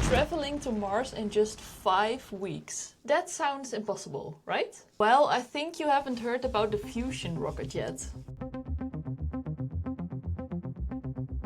Traveling to Mars in just 5 weeks. That sounds impossible, right? Well, I think you haven't heard about the fusion rocket yet.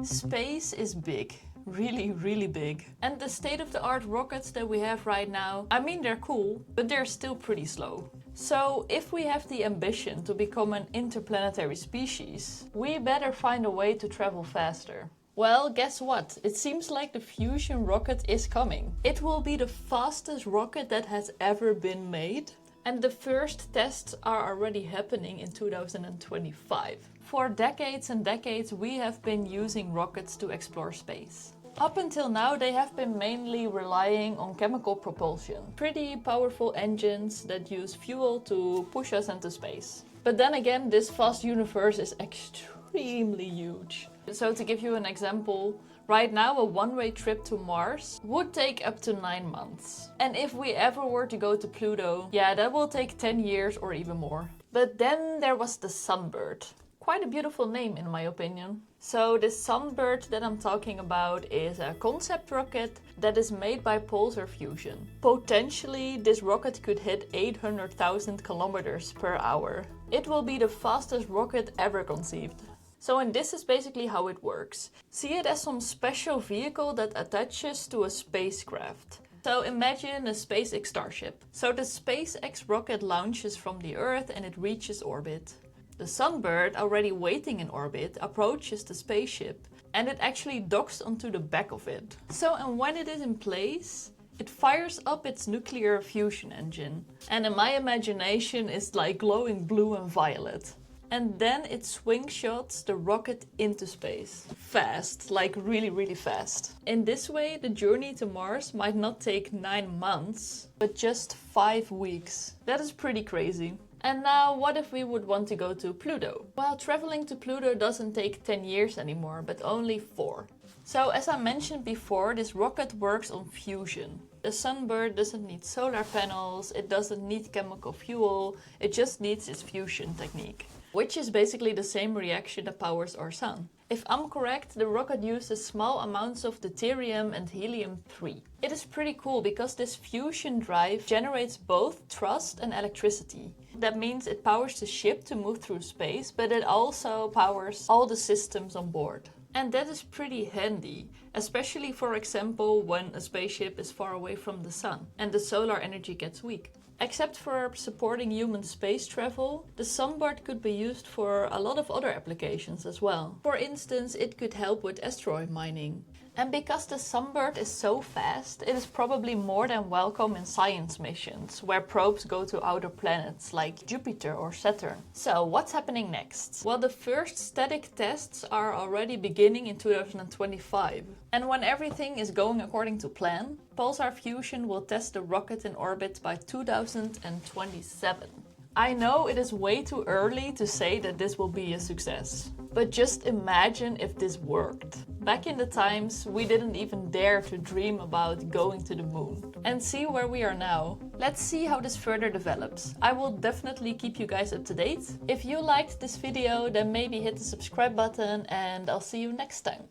Space is big. Really big. And the state-of-the-art rockets that we have right now, I mean, they're cool, but they're still pretty slow. So if we have the ambition to become an interplanetary species, we better find a way to travel faster. Well, guess what? It seems like the fusion rocket is coming. It will be the fastest rocket that has ever been made. And the first tests are already happening in 2025. For decades and decades, we have been using rockets to explore space. Up until now, they have been mainly relying on chemical propulsion. Pretty powerful engines that use fuel to push us into space. But then again, this vast universe is extremely huge. So to give you an example, right now a one-way trip to Mars would take up to 9 months. And if we ever were to go to Pluto, yeah, that will take 10 years or even more. But then there was the Sunbird. Quite a beautiful name in my opinion. So this Sunbird that I'm talking about is a concept rocket that is made by pulsar fusion. Potentially this rocket could hit 800,000 kilometers per hour. It will be the fastest rocket ever conceived. So and this is basically how it works. See it as some special vehicle that attaches to a spacecraft. So imagine a SpaceX Starship. So the SpaceX rocket launches from the Earth and it reaches orbit. The Sunbird, already waiting in orbit, approaches the spaceship and it actually docks onto the back of it. So and when it is in place, it fires up its nuclear fusion engine. And in my imagination it's like glowing blue and violet. And then it swing shots the rocket into space. Fast, like really fast. In this way, the journey to Mars might not take 9 months, but just 5 weeks. That is pretty crazy. And now, what if we would want to go to Pluto? Well, traveling to Pluto doesn't take 10 years anymore, but only 4. So as I mentioned before, this rocket works on fusion. The Sunbird doesn't need solar panels, it doesn't need chemical fuel, it just needs its fusion technique. Which is basically the same reaction that powers our sun. If I'm correct, the rocket uses small amounts of deuterium and helium-3. It is pretty cool because this fusion drive generates both thrust and electricity. That means it powers the ship to move through space, but it also powers all the systems on board. And that is pretty handy, especially for example when a spaceship is far away from the sun and the solar energy gets weak. Except for supporting human space travel, the Sunbird could be used for a lot of other applications as well. For instance, it could help with asteroid mining. And because the Sunbird is so fast, it is probably more than welcome in science missions, where probes go to outer planets like Jupiter or Saturn. So what's happening next? Well, the first static tests are already beginning in 2025. And when everything is going according to plan, pulsar fusion will test the rocket in orbit by 2027. I know it is way too early to say that this will be a success. But just imagine if this worked. Back in the times, we didn't even dare to dream about going to the moon. And see where we are now. Let's see how this further develops. I will definitely keep you guys up to date. If you liked this video, then maybe hit the subscribe button and I'll see you next time.